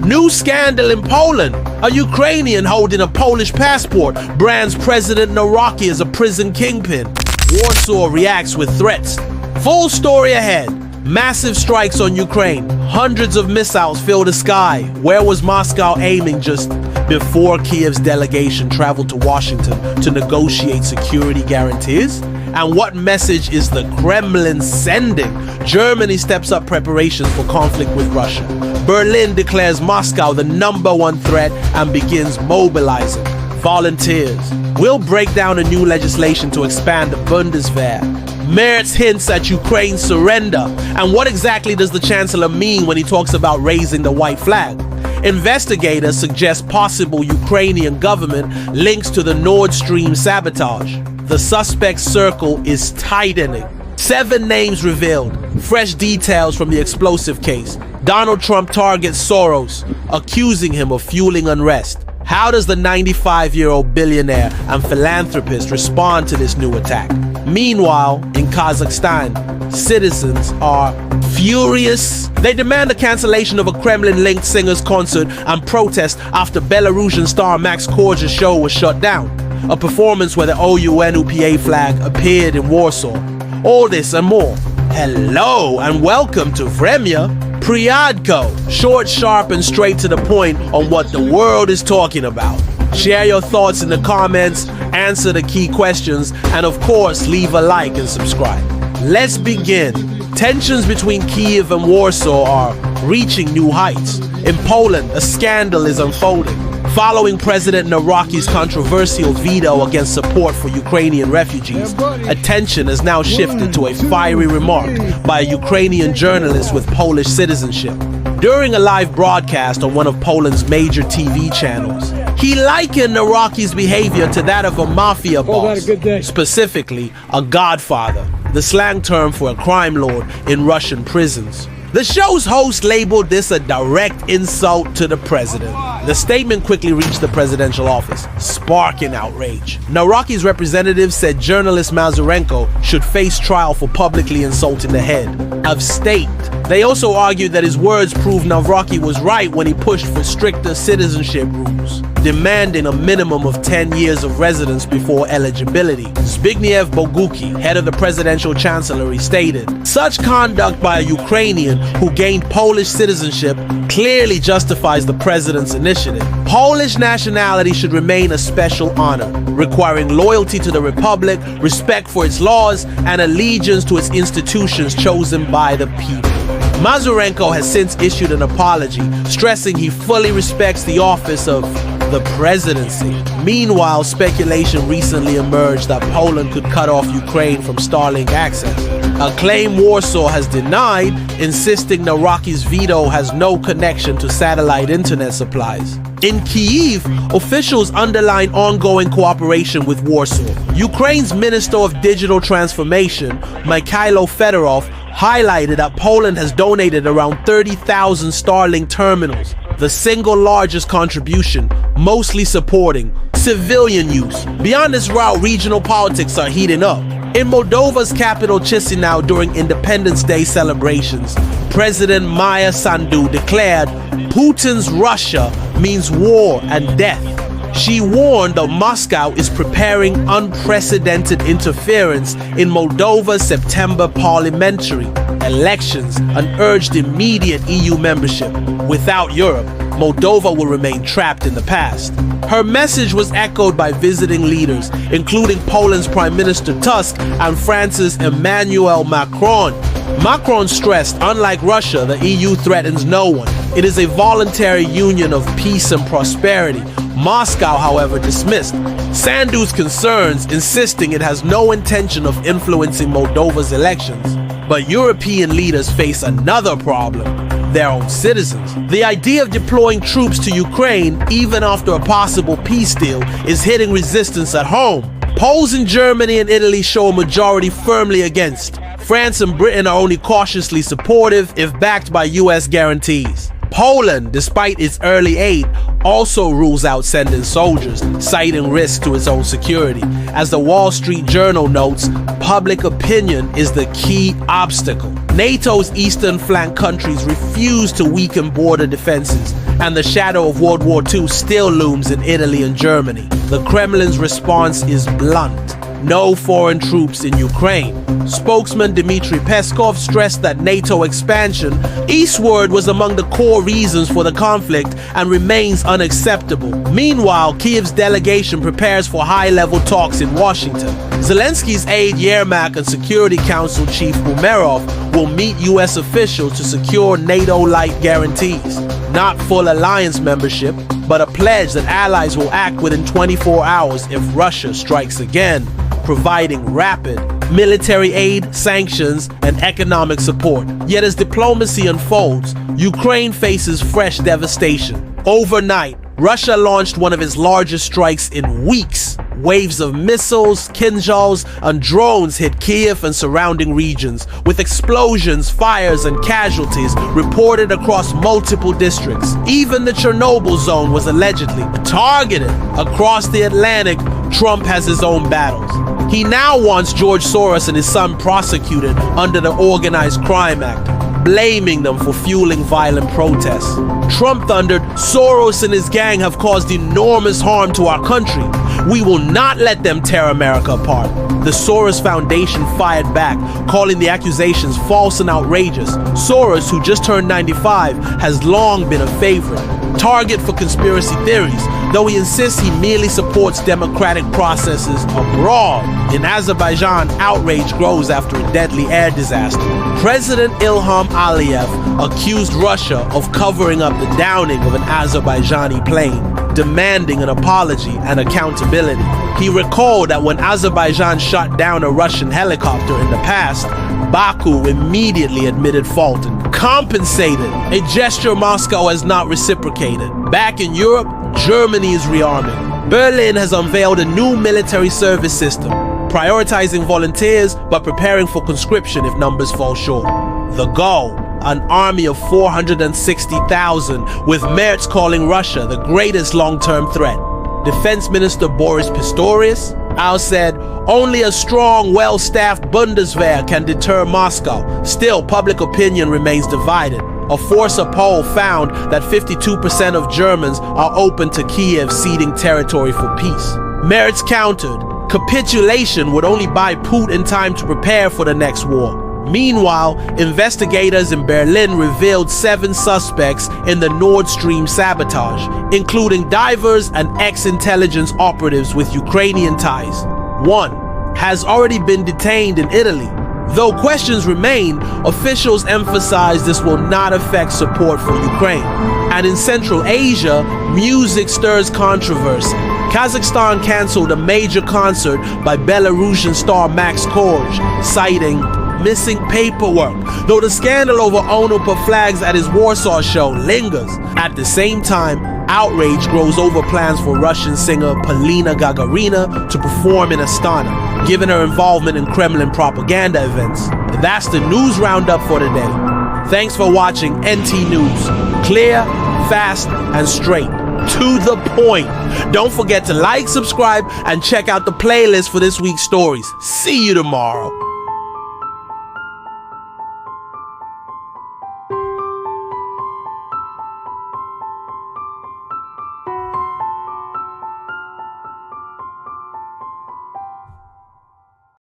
New scandal in Poland. A Ukrainian holding a Polish passport brands President Nawrocki as a prison kingpin. Warsaw reacts with threats. Full story ahead. Massive strikes on Ukraine. Hundreds of missiles fill the sky. Where was Moscow aiming just before Kiev's delegation traveled to Washington to negotiate security guarantees? And what message is the Kremlin sending? Germany steps up preparations for conflict with Russia. Berlin declares Moscow the #1 threat and begins mobilizing volunteers. We'll break down a new legislation to expand the Bundeswehr. Merz hints at Ukraine's surrender. And what exactly does the chancellor mean when he talks about raising the white flag? Investigators suggest possible Ukrainian government links to the Nord Stream sabotage. The suspect circle is tightening. 7 names revealed. Fresh details from the explosive case. Donald Trump targets Soros, accusing him of fueling unrest. How does the 95-year-old billionaire and philanthropist respond to this new attack? Meanwhile, in Kazakhstan, citizens are furious. They demand the cancellation of a Kremlin-linked singers concert and protest after Belarusian star Maks Korzh's show was shut down. A performance where the OUN-UPA flag appeared in Warsaw. All this and more. Hello and welcome to Vremya Priadko. Short, sharp, and straight to the point on what the world is talking about. Share your thoughts in the comments, answer the key questions, and of course, leave a like and subscribe. Let's begin. Tensions between Kiev and Warsaw are reaching new heights. In Poland, a scandal is unfolding. Following President Nawrocki's controversial veto against support for Ukrainian refugees, attention has now shifted to a fiery remark by a Ukrainian journalist with Polish citizenship. During a live broadcast on one of Poland's major TV channels, he likened Nawrocki's behavior to that of a mafia boss, specifically a godfather, the slang term for a crime lord in Russian prisons. The show's host labeled this a direct insult to the president. The statement quickly reached the presidential office, sparking outrage. Nawrocki's representative said journalist Mazurenko should face trial for publicly insulting the head of state. They also argued that his words proved Nawrocki was right when he pushed for stricter citizenship rules, demanding a minimum of 10 years of residence before eligibility. Zbigniew Bogucki, head of the presidential chancellery, stated, "Such conduct by a Ukrainian who gained Polish citizenship clearly justifies the president's initiative. Polish nationality should remain a special honor, requiring loyalty to the republic, respect for its laws, and allegiance to its institutions chosen by the people." Mazurenko has since issued an apology, stressing he fully respects the office of the presidency. Meanwhile, speculation recently emerged that Poland could cut off Ukraine from Starlink access, a claim Warsaw has denied, insisting Nawrocki's veto has no connection to satellite internet supplies. In Kyiv, officials underline ongoing cooperation with Warsaw. Ukraine's Minister of Digital Transformation, Mikhailo Fedorov, highlighted that Poland has donated around 30,000 Starlink terminals, the single largest contribution, mostly supporting civilian use. Beyond this route, regional politics are heating up. In Moldova's capital Chisinau during Independence Day celebrations, President Maya Sandu declared Putin's Russia means war and death. She warned that Moscow is preparing unprecedented interference in Moldova's September parliamentary elections and urged immediate EU membership. Without Europe, Moldova will remain trapped in the past. Her message was echoed by visiting leaders, including Poland's Prime Minister Tusk and France's Emmanuel Macron. Macron stressed, unlike Russia, the EU threatens no one. It is a voluntary union of peace and prosperity. Moscow, however, dismissed Sandu's concerns, insisting it has no intention of influencing Moldova's elections. But European leaders face another problem: their own citizens. The idea of deploying troops to Ukraine, even after a possible peace deal, is hitting resistance at home. Polls in Germany and Italy show a majority firmly against. France and Britain are only cautiously supportive if backed by US guarantees. Poland, despite its early aid, also rules out sending soldiers, citing risk to its own security. As the Wall Street Journal notes, public opinion is the key obstacle. NATO's eastern flank countries refuse to weaken border defenses, and the shadow of World War II still looms in Italy and Germany. The Kremlin's response is blunt. No foreign troops in Ukraine. Spokesman Dmitry Peskov stressed that NATO expansion eastward was among the core reasons for the conflict and remains unacceptable. Meanwhile, Kiev's delegation prepares for high-level talks in Washington. Zelensky's aide Yermak and Security Council Chief Umerov will meet U.S. officials to secure NATO-like guarantees. Not full alliance membership, but a pledge that allies will act within 24 hours if Russia strikes again, providing rapid military aid, sanctions, and economic support. Yet as diplomacy unfolds, Ukraine faces fresh devastation. Overnight, Russia launched one of its largest strikes in weeks. Waves of missiles, kinzhals, and drones hit Kiev and surrounding regions, with explosions, fires, and casualties reported across multiple districts. Even the Chernobyl zone was allegedly targeted. Across the Atlantic, Trump has his own battles. He now wants George Soros and his son prosecuted under the Organized Crime Act, blaming them for fueling violent protests. Trump thundered, "Soros and his gang have caused enormous harm to our country. We will not let them tear America apart." The Soros Foundation fired back, calling the accusations false and outrageous. Soros, who just turned 95, has long been a favorite, target for conspiracy theories, though he insists he merely supports democratic processes abroad. In Azerbaijan, outrage grows after a deadly air disaster. President Ilham Aliyev accused Russia of covering up the downing of an Azerbaijani plane, demanding an apology and accountability. He recalled that when Azerbaijan shot down a Russian helicopter in the past, Baku immediately admitted fault and compensated, a gesture Moscow has not reciprocated. Back in Europe, Germany is rearming. Berlin has unveiled a new military service system, prioritizing volunteers but preparing for conscription if numbers fall short. The goal, an army of 460,000, with Merz calling Russia the greatest long-term threat. Defense Minister Boris Pistorius said, "Only a strong, well-staffed Bundeswehr can deter Moscow." Still, public opinion remains divided. A Forza poll found that 52% of Germans are open to Kiev ceding territory for peace. Merz countered, capitulation would only buy Putin time to prepare for the next war. Meanwhile, investigators in Berlin revealed 7 suspects in the Nord Stream sabotage, including divers and ex-intelligence operatives with Ukrainian ties. One has already been detained in Italy. Though questions remain, officials emphasize this will not affect support for Ukraine. And in Central Asia, music stirs controversy. Kazakhstan canceled a major concert by Belarusian star Maks Korzh, citing missing paperwork, though the scandal over OUN-UPA flags at his Warsaw show lingers. At the same time, outrage grows over plans for Russian singer Polina Gagarina to perform in Astana, given her involvement in Kremlin propaganda events. That's the news roundup for today. Thanks for watching NT News. Clear, fast, and straight. To the point. Don't forget to like, subscribe, and check out the playlist for this week's stories. See you tomorrow.